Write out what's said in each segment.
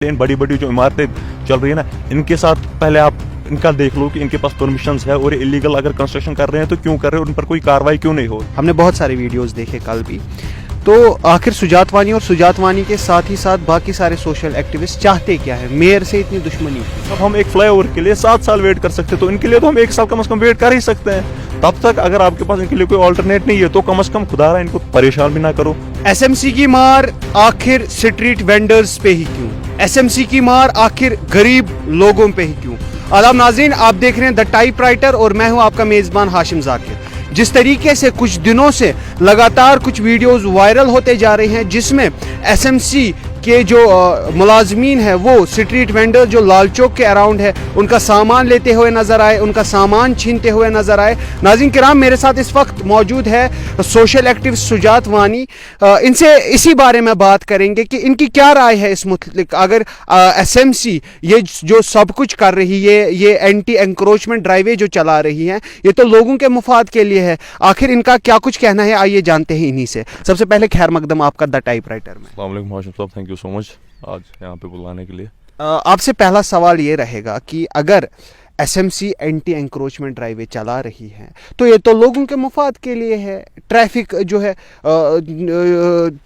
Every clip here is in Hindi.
इन बड़ी बड़ी जो इमारतें चल रही है ना, इनके साथ पहले आप इनका देख लो कि इनके पास परमिशंस है और इलीगल अगर कंस्ट्रक्शन कर रहे हैं तो क्यों कर रहे हैं, उन पर कोई कार्रवाई क्यों नहीं हो। हमने बहुत सारे वीडियोस देखे कल भी। तो आखिर सुजात वानी और सुजात वानी के साथ ही साथ बाकी सारे सोशल एक्टिविस्ट चाहते क्या है, मेयर से इतनी दुश्मनी। अब हम एक फ्लाईओवर के लिए 7 साल वेट कर सकते, तो इनके लिए तो हम 1 साल कम से कम वेट कर ही सकते हैं। तब तक अगर आपके पास इनके लिए कोई ऑल्टरनेट नहीं है तो कम से कम खुदा रहा इनको परेशान भी ना करो। एसएमसी की मार आखिर स्ट्रीट वेंडर्स पे ही क्यों? एसएमसी की मार आखिर गरीब लोगों पे ही क्यों? आदाब नाज़रीन, आप देख रहे हैं द टाइपराइटर और मैं हूं आपका मेज़बान हाशिम जाकिर। जिस तरीके से कुछ दिनों से लगातार कुछ वीडियोस वायरल होते जा रहे हैं जिसमें एसएमसी के जो मुलाजमीन है वो स्ट्रीट वेंडर जो लाल चौक के अराउंड है उनका सामान लेते हुए नजर आए, उनका सामान छीनते हुए नजर आए। नाज़रीन किराम, मेरे साथ इस वक्त मौजूद है सोशल एक्टिविस्ट सुजात वानी। इनसे इसी बारे में बात करेंगे कि इनकी क्या राय है इस मुतल्लिक। अगर एसएमसी ये जो सब कुछ कर रही है, ये एंटी एंक्रोचमेंट ड्राइवें जो चला रही हैं, ये तो लोगों के मुफाद के लिए है, आखिर इनका क्या कुछ कहना है, आइए जानते हैं इन्हीं से। सबसे पहले खैर मकदम आपका द टाइपराइटर में। अस्सलाम वालेकुम हाशिम साहब, थैंक यू सो मच आज यहाँ पे बुलाने के लिए। आपसे पहला सवाल ये रहेगा कि अगर एसएमसी एंटी एंक्रोचमेंट ड्राइवें चला रही है तो ये तो लोगों के मुफाद के लिए है, ट्रैफिक जो है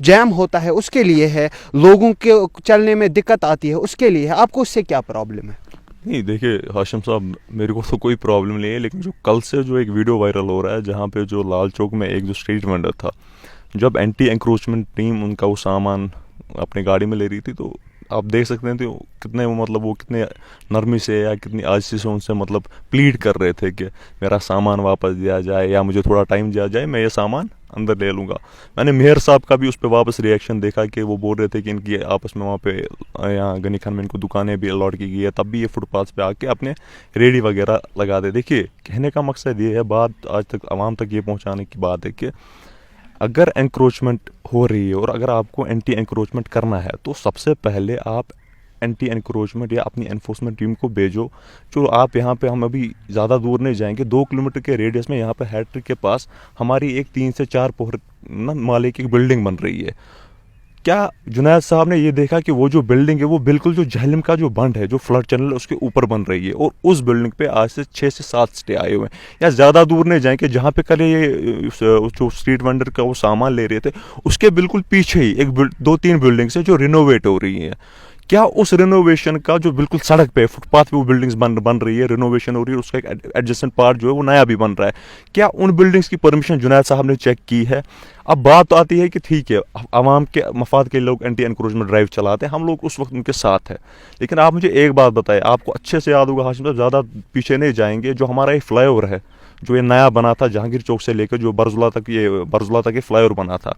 जैम होता है उसके लिए है, लोगों के चलने में दिक्कत आती है उसके लिए है, आपको उससे क्या प्रॉब्लम है? नहीं देखिए हाशिम साहब, मेरे को तो कोई प्रॉब्लम नहीं है, लेकिन जो कल से जो एक वीडियो वायरल हो रहा है जहाँ पे जो लाल चौक में एक जो स्ट्रीट वेंडर था, जब एंटी एंक्रोचमेंट टीम उनका वो सामान अपनी गाड़ी में ले रही थी, तो आप देख सकते हैं तो कितने वो कितने नरमी से या कितनी आजिज़ी से उनसे मतलब प्लीड कर रहे थे कि मेरा सामान वापस दिया जाए या मुझे थोड़ा टाइम दिया जाए, मैं ये सामान अंदर ले लूँगा। मैंने मेयर साहब का भी उस पर वापस रिएक्शन देखा कि वो बोल रहे थे कि इनकी आपस में वहाँ पे यहाँ गनी खान में इनको दुकानें भी अलॉट की गई है, तब भी ये फुटपाथ पे आके अपने रेडी वगैरह लगा दे। देखिए कहने का मकसद ये है, बात आज तक आवाम तक ये पहुँचाने की बात है कि अगर एंक्रोचमेंट हो रही है और अगर आपको एंटी एंक्रोचमेंट करना है तो सबसे पहले आप एंटी एंक्रोचमेंट या अपनी एनफोर्समेंट टीम को भेजो। जो आप यहाँ पे, हम अभी ज़्यादा दूर नहीं जाएंगे, 2 किलोमीटर के रेडियस में यहाँ पे हैट्रिक के पास हमारी एक 3 से 4 माले की बिल्डिंग बन रही है। क्या जुनैद साहब ने ये देखा कि वो जो बिल्डिंग है वो बिल्कुल जो झेलम का जो बंद है, जो फ्लड चैनल है, उसके ऊपर बन रही है और उस बिल्डिंग पे आज से 6 से 7 स्टे आए हुए हैं। या ज़्यादा दूर नहीं जाएंगे, जहाँ पे कल ये जो स्ट्रीट वेंडर का वो सामान ले रहे थे उसके बिल्कुल पीछे ही 2-3 बिल्डिंग्स है जो रिनोवेट हो रही हैं। क्या उस रिनोवेशन का जो बिल्कुल सड़क पे फुटपाथ पे वो बिल्डिंग्स बन रही है, रिनोवेशन हो रही है, उसका एक एडजेसेंट पार्ट जो है वो नया भी बन रहा है, क्या उन बिल्डिंग्स की परमिशन जुनैद साहब ने चेक की है? अब बात तो आती है कि ठीक है, आवाम के मफाद के लोग एंटी एनक्रोचमेंट ड्राइव चलाते हैं, हम लोग उस वक्त उनके साथ हैं, लेकिन आप मुझे एक बात बताएं, आपको अच्छे से याद होगा हाशिम साहब, ज़्यादा पीछे नहीं जाएंगे, जो हमारा ये फ्लाईओवर है जो ये नया बना था जहांगीर चौक से लेकर जो बरजुला तक ये फ्लाईओवर बना था,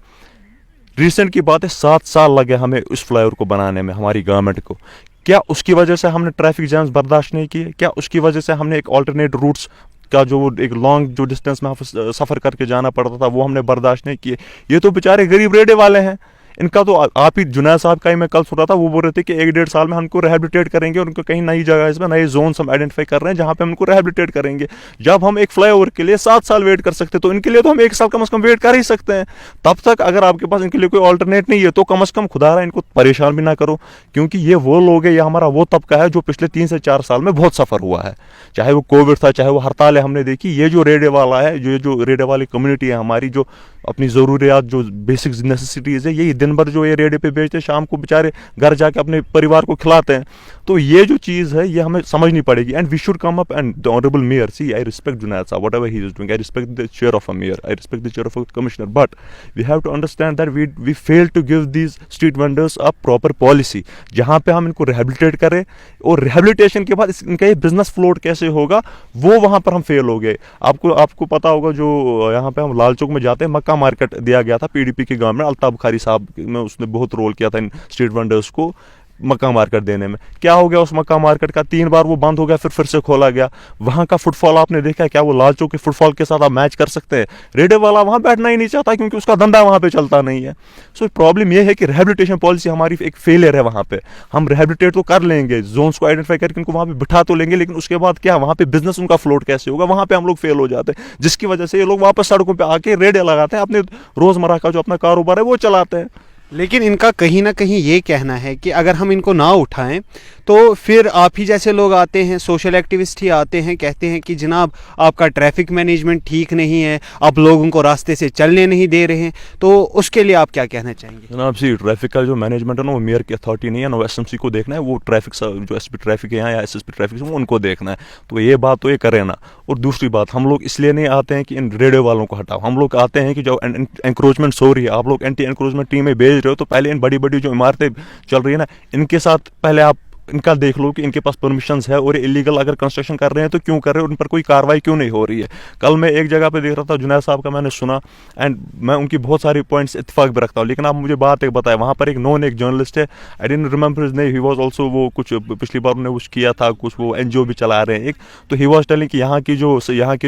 रिसेंट की बात है 7 साल लगे हमें उस फ्लाईओवर को बनाने में, हमारी गवर्नमेंट को। क्या उसकी वजह से हमने ट्रैफिक जैम्स बर्दाश्त नहीं किए? क्या उसकी वजह से हमने एक ऑल्टरनेट रूट्स का जो एक लॉन्ग जो डिस्टेंस में सफ़र करके जाना पड़ता था वो हमने बर्दाश्त नहीं किए? ये तो बेचारे गरीब रेडे वाले हैं, इनका तो आप ही जुनैद साहब का ही मैं कल सुन रहा था, वो बोल रहे थे कि 1-1.5 साल में हमको रिहेबिलिटेट करेंगे और उनको कहीं नई जगह इसमें नए जोन्स हम आइडेंटिफाई कर रहे हैं जहाँ पे हम उनको रिहेबिलिटेट करेंगे। जब हम एक फ्लाईओवर के लिए 7 साल वेट कर सकते तो इनके लिए तो हम 1 साल कम से कम वेट कर ही सकते हैं। तब तक अगर आपके पास इनके लिए कोई ऑल्टरनेट नहीं है तो कम से कम खुदा रहा इनको परेशान भी ना करो, क्योंकि ये वो लोग है, ये हमारा वो तबका है जो पिछले 3 से 4 साल में बहुत सफ़र हुआ है, चाहे वो कोविड था, चाहे वो हड़तालें हमने देखी। ये जो रेडे वाला है, जो रेडे वाली कम्युनिटी है हमारी, जो अपनी ज़रूरियात जो बेसिक नेसेसिटीज़ है, यही दिन भर जो ये रेडे पे बेचते, शाम को बेचारे घर जाके अपने परिवार को खिलाते हैं। तो ये जो चीज़ है ये हमें समझनी पड़ेगी and we should come up and the honourable mayor, see I respect Junaid sahab, whatever he is doing, I respect the chair of a mayor, I respect the chair of a commissioner, but we have to understand that we fail to give these street vendors a proper policy जहाँ पे हम इनको रिहेबिलिटेट करें, और रिहेबिलिटेशन के बाद इनका ये बिजनेस फ्लोट कैसे होगा वो वहाँ पर हम फेल हो गए। आपको पता होगा जो यहाँ पे हम लाल चौक में जाते हैं, मक्का मार्केट दिया गया था पीडीपी के गवर्नमेंट, अल्ताफ बुखारी साहब ने उसने बहुत रोल किया था इन स्ट्रीट वेंडर्स को मक्का मार्केट देने में। क्या हो गया उस मक्का मार्केट का? 3 बार वो बंद हो गया, फिर से खोला गया। वहाँ का फुटफॉल आपने देखा है? क्या वो लाल चौक के फुटफॉल के साथ आप मैच कर सकते हैं? रेडे वाला वहाँ बैठना ही नहीं चाहता क्योंकि उसका धंधा वहाँ पे चलता नहीं है। सो प्रॉब्लम ये है कि रिहेबिलिटेशन पॉलिसी हमारी एक फेलियर है। वहाँ पे हम रिहेबिलिटेट तो कर लेंगे, जोन्स को आइडेंटिफाई करके उनको वहाँ पे बिठा तो लेंगे, लेकिन उसके बाद क्या वहाँ पे बिजनेस उनका फ्लोट कैसे होगा? वहाँ पे हम लोग फेल हो जाते हैं, जिसकी वजह से ये लोग वापस सड़कों पर आके रेडे लगाते हैं, अपने रोजमर्रा का जो अपना कारोबार है वो चलाते हैं। लेकिन इनका कहीं ना कहीं ये कहना है कि अगर हम इनको ना उठाएं तो फिर आप ही जैसे लोग आते हैं, सोशल एक्टिविस्ट ही आते हैं, कहते हैं कि जनाब आपका ट्रैफिक मैनेजमेंट ठीक नहीं है, आप लोगों को रास्ते से चलने नहीं दे रहे हैं। तो उसके लिए आप क्या कहना चाहेंगे? जनाब सी ट्रैफिक का जो मैनेजमेंट है ना वो मेयर की अथॉरिटी नहीं है ना, एसएमसी को देखना है। वो ट्रैफिक जो एसपी ट्रैफिक है यहाँ या एसएसपी ट्रैफिक है उनको देखना है। तो ये बात तो ये करें ना। और दूसरी बात, हम लोग इसलिए नहीं आते हैं कि इन रेडियो वालों को हटाओ, हम लोग आते हैं कि जो एंक्रोचमेंट हो रही है, आप लोग एंटी एंक्रोचमेंट टीमें भेज रहे हो, तो पहले इन बड़ी बड़ी जो इमारतें चल रही है ना, इनके साथ पहले आप इनका देख लो कि इनके पास परमिशंस है, और इलीगल अगर कंस्ट्रक्शन कर रहे हैं तो क्यों कर रहे हैं, उन पर कोई कार्रवाई क्यों नहीं हो रही है। कल मैं एक जगह पे देख रहा था, जुनैद साहब का मैंने सुना, एंड मैं उनकी बहुत सारी पॉइंट्स इत्तेफाक भी रखता हूँ, लेकिन आप मुझे बात एक बताएं, वहाँ पर एक जर्नलिस्ट है, I didn't remember his name, he was also, वो कुछ पिछली बार उन्होंने कुछ किया था, कुछ वो एनजीओ भी चला रहे हैं एक, तो ही वाज टेलिंग कि यहाँ के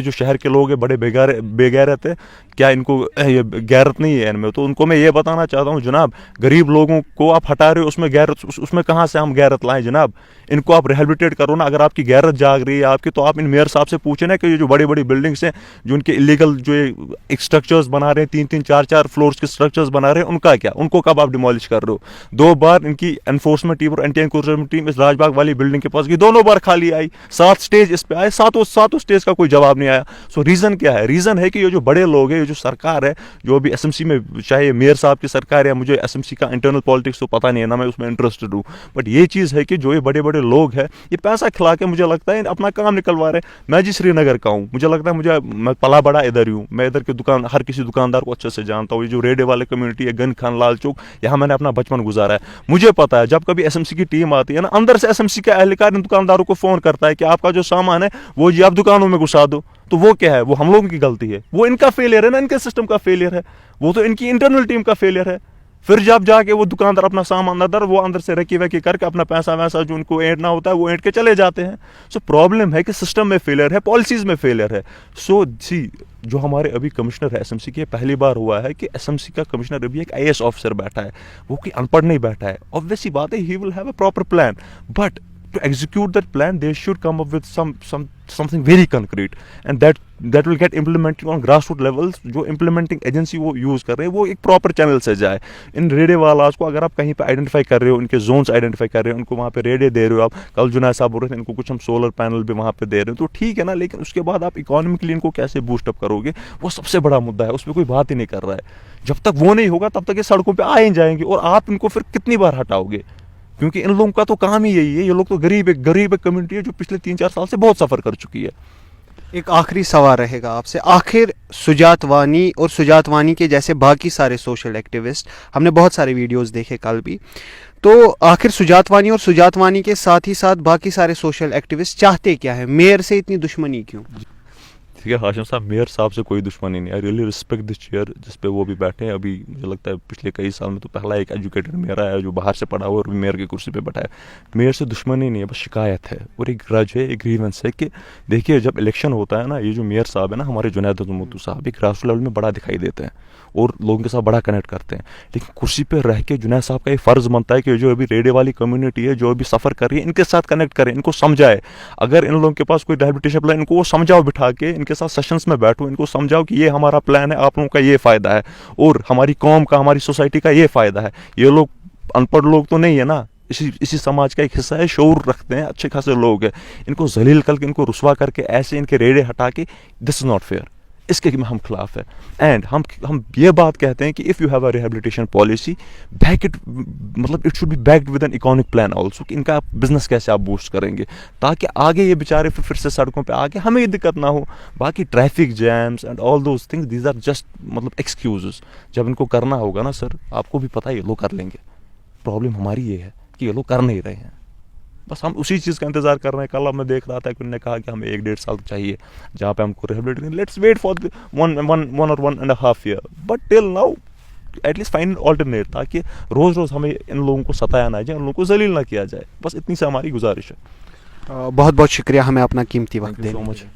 जो शहर के लोग हैं बड़े बेगैरत है, क्या इनको ये गैरत नहीं है इनमें। तो उनको मैं ये बताना चाहता हूँ, जनाब गरीब लोगों को आप हटा रहे हो, उसमें गैरत, उसमें कहाँ से हम गैरत लाएं जनाब। इनको आप रिहेबिलिटेट करो ना। अगर आपकी गैरत जाग रही है आपकी, तो आप इन मेयर साहब से पूछे ना कि ये जो बड़ी बड़ी बिल्डिंग्स हैं, जो उनके इलीगल जो एक स्ट्रक्चर्स बना रहे हैं, 3-3 4-4 फ्लोर्स के स्ट्रक्चर्स बना रहे हैं, उनका क्या, उनको कब आप डिमोलिश कर रहे हो। 2 बार इनकी एनफोर्समेंट टीम और एंटी एनक्रोचमेंट टीम इस राजबाग वाली बिल्डिंग के पास गई, दोनों बार खाली आई, 7 स्टेज इस पे आए, सातों स्टेज का कोई जवाब नहीं आया। सो रीजन क्या है? रीजन है कि ये जो बड़े लोग हैं, ये जो सरकार है, जो अभी एसएमसी में, चाहे मेयर साहब की सरकार है, मुझे एसएमसी का इंटरनल पॉलिटिक्स तो पता नहीं है ना, मैं उसमें इंटरेस्टेड हूँ, बट ये चीज़ है कि जो ये बड़े बड़े लोग हैं, ये पैसा खिला के मुझे लगता है अपना काम निकलवा रहे हैं। मैं जी श्रीनगर का हूँ, मुझे लगता है मैं पला बड़ा इधर ही हूँ, मैं इधर के हर किसी दुकानदार को अच्छे से जानता हूँ। ये जो रेडे वाले कम्युनिटी है, गन खान, लाल चौक, यहाँ मैंने अपना बचपन गुजारा है। मुझे पता है जब कभी एसएमसी की टीम आती है ना, अंदर से एसएमसी का एहलकार इन दुकानदारों को फोन करता है कि आपका जो सामान है वो जी आप दुकानों में घुसा दो। तो वो क्या है? वो हम लोगों की गलती है, वो इनका फेलियर है ना, इनके सिस्टम का फेलियर है, वो तो इनकी इंटरनल टीम का फेलियर है। फिर जब जाके वो दुकानदार अपना सामान वो अंदर से रखी वकी करके अपना पैसा वैसा जो उनको ऐंठना होता है वो ऐंठ के चले जाते हैं। सो प्रॉब्लम है कि सिस्टम में फेलियर है, पॉलिसीज में फेलियर है। सो सी जो हमारे अभी कमिश्नर है एसएमसी के, पहली बार हुआ है कि एसएमसी का कमिश्नर अभी एक आईएएस ऑफिसर बैठा है, वो कोई अनपढ़ नहीं बैठा है। ऑब्वियस सी बात है, he will have a proper plan, but to execute that plan they should come up with something very concrete, and that will get implemented on grassroots levels। जो implementing agency वो यूज कर रहे हैं वो एक प्रॉपर चैनल से जाए। इन रेडे वालास को अगर आप कहीं पे आइडेंटिफाई कर रहे हो, इनके जोन्स आइडेंटिफाई कर रहे हो, उनको वहाँ पे रेडे दे रहे हो, आप कल जुनैद साहब बोल रहे थे इनको कुछ हम सोलर पैनल भी वहाँ पे दे रहे हो, तो ठीक है ना, लेकिन उसके बाद आप इकोनॉमिकली इनको कैसे बूस्टअप करोगे, वो सबसे बड़ा मुद्दा है। उस पर कोई बात ही नहीं कर रहा है। जब तक वो नहीं होगा तब तक ये सड़कों पर आए जाएंगे, और आप इनको फिर कितनी बार हटाओगे, क्योंकि इन लोगों का तो काम ही यही है। ये लोग तो गरीब एक कम्युनिटी है जो पिछले 3-4 साल से बहुत सफ़र कर चुकी है। एक आखिरी सवाल रहेगा आपसे, आखिर सुजात वानी और सुजात वानी के जैसे बाकी सारे सोशल एक्टिविस्ट, हमने बहुत सारे वीडियोस देखे कल भी, तो आखिर सुजात वानी और सुजात वानी के साथ ही साथ बाकी सारे सोशल एक्टिविस्ट चाहते क्या है? मेयर से इतनी दुश्मनी क्यों? ठीक है हाशिम साहब, मेयर साहब से कोई दुश्मनी नहीं। I really respect this chair जिस पे वो भी बैठे हैं। अभी मुझे लगता है पिछले कई साल में तो पहला एक एजुकेटेड मेयर आया जो बाहर से पढ़ा हुआ और मेयर की कुर्सी पे बैठा है। मेयर से दुश्मनी नहीं है, बस शिकायत है और एक ग्रज है, एक ग्रीवेंस है कि देखिए जब इलेक्शन होता है ना, ये जो मेयर साहब है ना हमारे जुनैद मोतू साहब, एक ग्रास लेवल में बड़ा दिखाई देते हैं और लोगों के साथ बड़ा कनेक्ट करते हैं, लेकिन कुर्सी पे रह के जुनैद साहब का ये फ़र्ज़ बनता है कि जो अभी रेडे वाली कम्युनिटी है, जो अभी सफ़र कर रही है, इनके साथ कनेक्ट करें, इनको समझाए। अगर इन लोगों के पास कोई रिहैबिलिटेशन प्लान, इनको वो समझाओ, बिठा के इनके साथ सेशंस में बैठो, इनको समझाओ कि ये हमारा प्लान है, आप लोगों का ये फ़ायदा है और हमारी कौम का, हमारी सोसाइटी का ये फ़ायदा है। ये लोग अनपढ़ लोग तो नहीं है ना, इसी समाज का एक हिस्सा है, शऊर रखते हैं, अच्छे खासे लोग हैं। इनको जलील करके, इनको रुसवा करके, ऐसे इनके रेड़े हटा के, दिस इज़ नॉट फेयर, इसके हम खिलाफ है। एंड हम ये बात कहते हैं कि if you have a rehabilitation policy, back it, मतलब it should be backed with an economic plan also, कि इनका बिजनेस कैसे आप बूस्ट करेंगे ताकि आगे ये बेचारे फिर से सड़कों पे आके हमें ये दिक्कत ना हो। बाकी traffic jams and all those things, these are just मतलब एक्सक्यूजेस। जब इनको करना होगा ना सर, आपको भी पता है ये लोग कर लेंगे। प्रॉब्लम हमारी ये है कि ये लोग कर नहीं रहे हैं, बस हम उसी चीज़ का इंतजार कर रहे हैं। कल मैं देख रहा था कि उन्होंने कहा कि हमें 1-1.5 साल चाहिए जहाँ पे हमको rehabilitation, let's wait for 1.5 year, but till now at least find alternate, ताकि रोज़ रोज़ हमें इन लोगों को सताया ना जाए, इन लोगों को जलील ना किया जाए। बस इतनी सी हमारी गुजारिश है। बहुत बहुत शुक्रिया हमें अपना कीमती वक्त देने के लिए।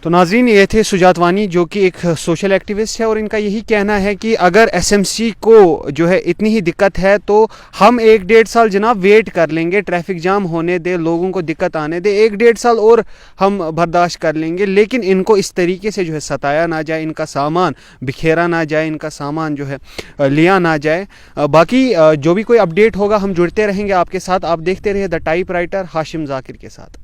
तो नाज़रीन, ये थे सुजात वानी जो कि एक सोशल एक्टिविस्ट है और इनका यही कहना है कि अगर एसएमसी को जो है इतनी ही दिक्कत है तो हम 1-1.5 साल जनाब वेट कर लेंगे, ट्रैफिक जाम होने दे, लोगों को दिक्कत आने दे, 1-1.5 साल और हम बर्दाश्त कर लेंगे, लेकिन इनको इस तरीके से जो है सताया ना जाए, इनका सामान बिखेरा ना जाए, इनका सामान जो है लिया ना जाए। बाकी जो भी कोई अपडेट होगा हम जुड़ते रहेंगे आपके साथ। आप देखते रहिए the type writer Hashim Zakir के साथ।